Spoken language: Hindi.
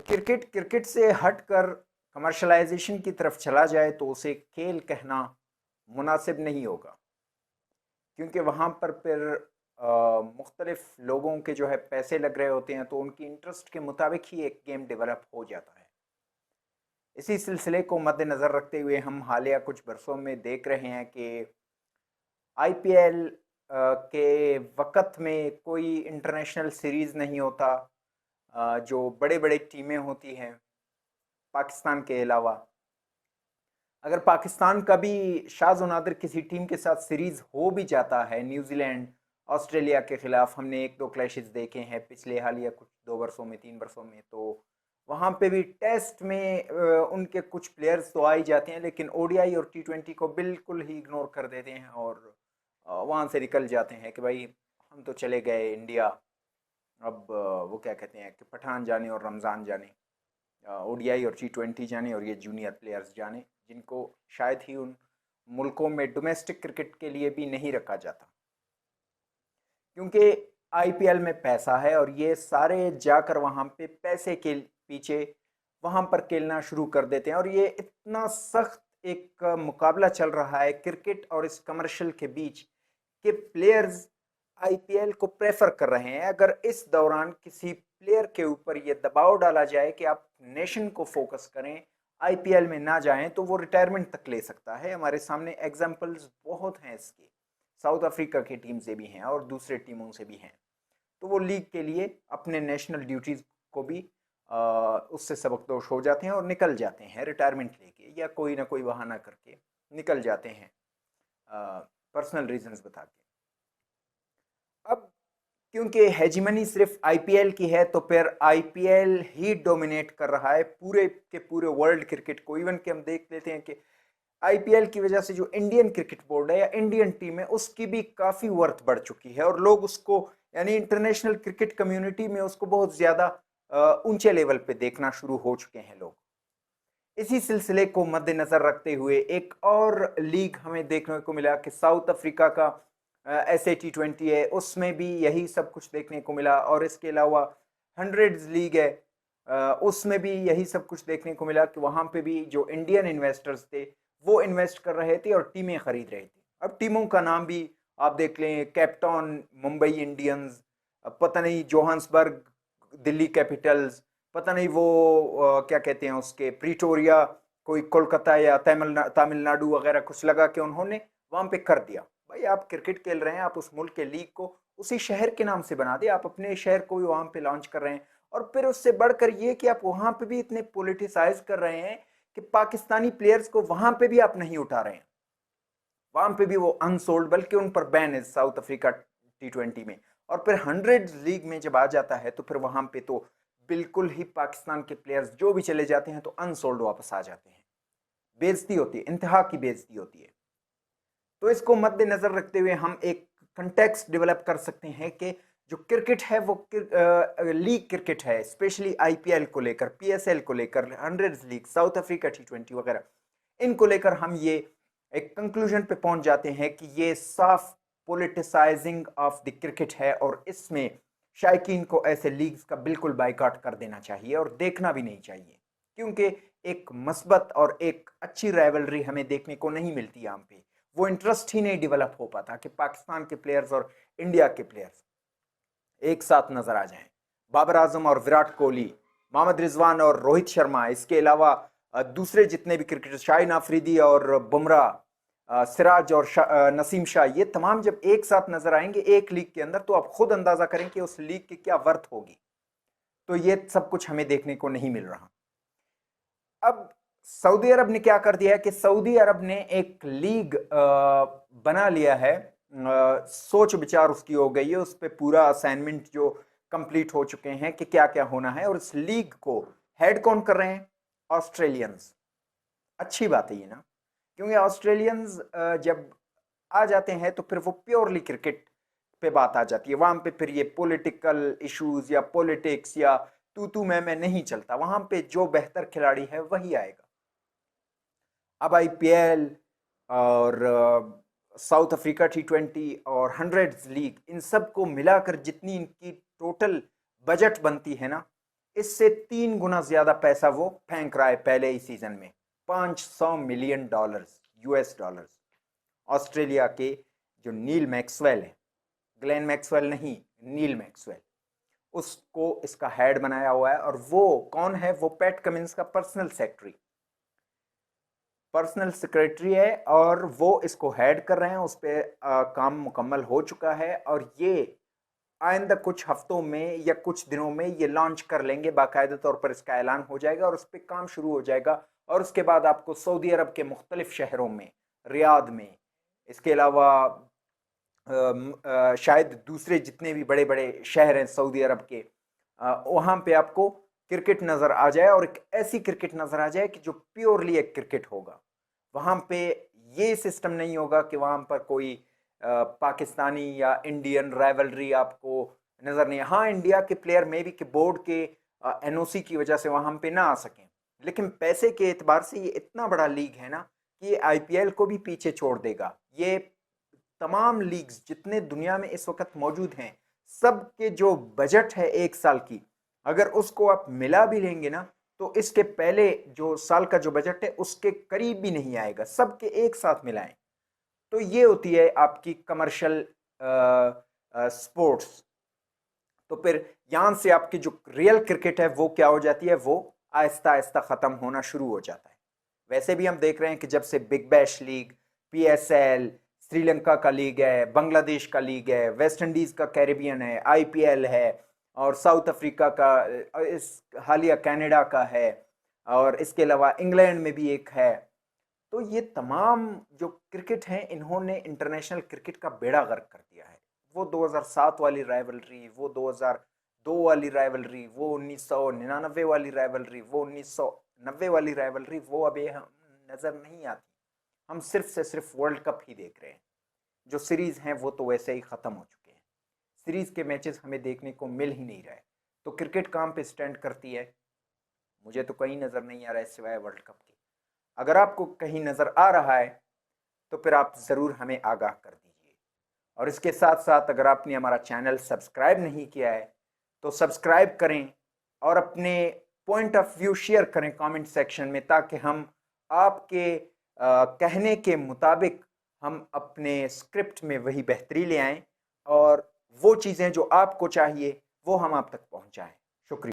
क्रिकेट क्रिकेट से हटकर कमर्शलाइजेशन की तरफ चला जाए तो उसे खेल कहना मुनासिब नहीं होगा, क्योंकि वहाँ पर फिर मुख्तलिफ लोगों के जो है पैसे लग रहे होते हैं, तो उनकी इंटरेस्ट के मुताबिक ही एक गेम डेवलप हो जाता है। इसी सिलसिले को मद्देनज़र रखते हुए हम हालिया कुछ बरसों में देख रहे हैं कि आईपीएल के वक़्त में कोई इंटरनेशनल सीरीज़ नहीं होता। जो बड़े बड़े टीमें होती हैं पाकिस्तान के अलावा, अगर पाकिस्तान का भी शाज़ व नादिर किसी टीम के साथ सीरीज़ हो भी जाता है, न्यूजीलैंड ऑस्ट्रेलिया के ख़िलाफ़ हमने एक दो क्लैशेस देखे हैं पिछले हालिया कुछ 2 वर्षों में 3 वर्षों में, तो वहाँ पे भी टेस्ट में उनके कुछ प्लेयर्स तो आ ही जाते हैं, लेकिन ओडीआई और टी20 को बिल्कुल ही इग्नोर कर देते हैं और वहाँ से निकल जाते हैं कि भाई हम तो चले गए इंडिया। अब वो क्या कहते हैं कि पठान जाने और रमज़ान जाने, ओडीआई और टी20 जाने और ये जूनियर प्लेयर्स जाने, जिनको शायद ही उन मुल्कों में डोमेस्टिक क्रिकेट के लिए भी नहीं रखा जाता, क्योंकि आईपीएल में पैसा है और ये सारे जाकर वहाँ पे पैसे के पीछे वहाँ पर खेलना शुरू कर देते हैं। और ये इतना सख्त एक मुकाबला चल रहा है क्रिकेट और इस कमर्शियल के बीच कि प्लेयर्स आईपीएल को प्रेफर कर रहे हैं। अगर इस दौरान किसी प्लेयर के ऊपर ये दबाव डाला जाए कि आप नेशन को फोकस करें, आईपीएल में ना जाएं, तो वो रिटायरमेंट तक ले सकता है। हमारे सामने एग्जाम्पल्स बहुत हैं इसके, साउथ अफ्रीका की टीम से भी हैं और दूसरे टीमों से भी हैं। तो वो लीग के लिए अपने नेशनल ड्यूटीज़ को भी उससे सबकदोश हो जाते हैं और निकल जाते हैं रिटायरमेंट लेके, या कोई ना कोई बहाना करके निकल जाते हैं पर्सनल रीजंस बता के। अब क्योंकि हेजिमनी सिर्फ आईपीएल की है, तो फिर आईपीएल ही डोमिनेट कर रहा है पूरे के पूरे वर्ल्ड क्रिकेट को। इवन कि हम देख लेते हैं कि आईपीएल की वजह से जो इंडियन क्रिकेट बोर्ड है या इंडियन टीम है, उसकी भी काफ़ी वर्थ बढ़ चुकी है और लोग उसको, यानी इंटरनेशनल क्रिकेट कम्युनिटी में उसको बहुत ज़्यादा ऊंचे लेवल पे देखना शुरू हो चुके हैं लोग। इसी सिलसिले को मद्देनजर रखते हुए एक और लीग हमें देखने को मिला कि साउथ अफ्रीका का ऐसे टी20 है, उसमें भी यही सब कुछ देखने को मिला। और इसके अलावा हंड्रेड्स लीग है, उसमें भी यही सब कुछ देखने को मिला कि वहाँ पे भी जो इंडियन इन्वेस्टर्स थे वो इन्वेस्ट कर रहे थे और टीमें खरीद रहे थे। अब टीमों का नाम भी आप देख लें, कैप्टॉन मुंबई इंडियंस, पता नहीं जोहान्सबर्ग दिल्ली कैपिटल्स, पता नहीं वो क्या कहते हैं उसके प्रीटोरिया, कोई कोलकाता या तमिलनाडु वगैरह कुछ लगा कि उन्होंने वहां पे कर दिया। भाई आप क्रिकेट खेल रहे हैं, आप उस मुल्क के लीग को उसी शहर के नाम से बना दे, आप अपने शहर को भी वहां पे लॉन्च कर रहे हैं। और फिर उससे बढ़कर ये कि आप वहां पे भी इतने पोलिटिसाइज कर रहे हैं कि पाकिस्तानी प्लेयर्स को वहां पे भी आप नहीं उठा रहे हैं, वहां पे भी वो अनसोल्ड, बल्कि उन पर बैन है साउथ अफ्रीका टी20 में। और फिर हंड्रेड लीग में जब आ जाता है तो फिर वहां पे तो बिल्कुल ही पाकिस्तान के प्लेयर्स जो भी चले जाते हैं तो अनसोल्ड वापस आ जाते हैं। बेइज्जती होती है, इंतहा की बेइज्जती होती है। तो इसको मद्देनजर रखते हुए हम एक कंटेक्स्ट डेवलप कर सकते हैं कि जो क्रिकेट है वो लीग क्रिकेट है, स्पेशली आईपीएल को लेकर, पीएसएल को लेकर, हंड्रेड लीग, साउथ अफ्रीका टी20 वगैरह, इनको लेकर हम ये एक कंक्लूजन पे पहुंच जाते हैं कि ये साफ पोलिटिसाइजिंग ऑफ द क्रिकेट है और इसमें शायकीन को ऐसे लीग्स का बिल्कुल बाइकआउट कर देना चाहिए और देखना भी नहीं चाहिए, क्योंकि एक मस्बत और एक अच्छी राइवलरी हमें देखने को नहीं मिलती यहाँ पे। वो इंटरेस्ट ही नहीं डेवलप हो पाता कि पाकिस्तान के प्लेयर्स और इंडिया के प्लेयर्स एक साथ नजर आ जाएं। बाबर आजम और विराट कोहली, मोहम्मद रिजवान और रोहित शर्मा, इसके अलावा दूसरे जितने भी क्रिकेटर, शाहिन आफरीदी और बुमराह, सिराज और नसीम शाह, ये तमाम जब एक साथ नजर आएंगे एक लीग के अंदर, तो आप खुद अंदाजा करें कि उस लीग की क्या वर्थ होगी। तो ये सब कुछ हमें देखने को नहीं मिल रहा। अब सऊदी अरब ने क्या कर दिया है कि सऊदी अरब ने एक लीग बना लिया है, सोच विचार उसकी हो गई है, उस पर पूरा असाइनमेंट जो कंप्लीट हो चुके हैं कि क्या क्या होना है। और इस लीग को हेड कौन कर रहे हैं? ऑस्ट्रेलियंस। अच्छी बात है ये ना, क्योंकि ऑस्ट्रेलियंस जब आ जाते हैं तो फिर वो प्योरली क्रिकेट पे बात आ जाती है। वहां पे फिर ये पॉलिटिकल इश्यूज या पॉलिटिक्स या तू तू मैं नहीं चलता, वहां पे जो बेहतर खिलाड़ी है वही आएगा। अब आईपीएल और साउथ अफ्रीका टी20 और हंड्रेड्स लीग, इन सब को मिलाकर जितनी इनकी टोटल बजट बनती है ना, इससे 3 गुना ज़्यादा पैसा वो फेंक रहा है पहले ही सीज़न में। $500 मिलियन यूएस डॉलर्स। ऑस्ट्रेलिया के जो नील मैक्सवेल है, ग्लेन मैक्सवेल नहीं, नील मैक्सवेल, उसको इसका हेड बनाया हुआ है। और वो कौन है? वो पैट कमिंस का पर्सनल सेक्रेटरी है और वो इसको हेड कर रहे हैं। उस पर काम मुकम्मल हो चुका है और ये आइंदा कुछ हफ्तों में या कुछ दिनों में ये लॉन्च कर लेंगे, बाकायदा तौर पर इसका ऐलान हो जाएगा और उस पर काम शुरू हो जाएगा। और उसके बाद आपको सऊदी अरब के मुख्तलिफ शहरों में, रियाद में, इसके अलावा शायद दूसरे जितने भी बड़े बड़े शहर हैं सऊदी अरब के, वहाँ पे आपको क्रिकेट नज़र आ जाए और एक ऐसी क्रिकेट नज़र आ जाए कि जो प्योरली एक क्रिकेट होगा। वहाँ पे ये सिस्टम नहीं होगा कि वहाँ पर कोई पाकिस्तानी या इंडियन राइवलरी आपको नज़र नहीं। हाँ, इंडिया के प्लेयर में भी कि बोर्ड के एनओसी की वजह से वहाँ पे ना आ सकें, लेकिन पैसे के एतबार से ये इतना बड़ा लीग है ना कि ये आईपीएल को भी पीछे छोड़ देगा। ये तमाम लीग्स जितने दुनिया में इस वक्त मौजूद हैं, सब के जो बजट है एक साल की, अगर उसको आप मिला भी लेंगे ना तो इसके पहले जो साल का जो बजट है उसके करीब भी नहीं आएगा, सबके एक साथ मिलाएं। तो ये होती है आपकी कमर्शियल स्पोर्ट्स। तो फिर यहाँ से आपकी जो रियल क्रिकेट है वो क्या हो जाती है? वो आहिस्ता आहिस्ता ख़त्म होना शुरू हो जाता है। वैसे भी हम देख रहे हैं कि जब से big bash league, PSL, Sri Lanka का लीग है, बांग्लादेश का लीग है, वेस्ट इंडीज़ का कैरिबियन है, आईपीएल है, और साउथ अफ्रीका का, इस हालिया कनाडा का है, और इसके अलावा इंग्लैंड में भी एक है। तो ये तमाम जो क्रिकेट हैं इन्होंने इंटरनेशनल क्रिकेट का बेड़ा गर्क कर दिया है। वो 2007 वाली राइवलरी, वो 2002 वाली राइवलरी, वो 1999 वाली राइवलरी, वो 1990 वाली राइवलरी, वो अब हम नज़र नहीं आती। हम सिर्फ से सिर्फ वर्ल्ड कप ही देख रहे हैं। जो सीरीज़ हैं वो तो वैसे ही ख़त्म हो चुके हैं। सीरीज़ के मैचेस हमें देखने को मिल ही नहीं रहे। तो क्रिकेट कहाँ पे स्टैंड करती है? मुझे तो कहीं नज़र नहीं आ रहा है सिवाय वर्ल्ड कप के। अगर आपको कहीं नज़र आ रहा है तो फिर आप ज़रूर हमें आगाह कर दीजिए। और इसके साथ साथ अगर आपने हमारा चैनल सब्सक्राइब नहीं किया है तो सब्सक्राइब करें और अपने पॉइंट ऑफ व्यू शेयर करें कमेंट सेक्शन में, ताकि हम आपके कहने के मुताबिक हम अपने स्क्रिप्ट में वही बेहतरी ले आएँ और वो चीज़ें जो आपको चाहिए वो हम आप तक पहुँचाएँ। शुक्रिया।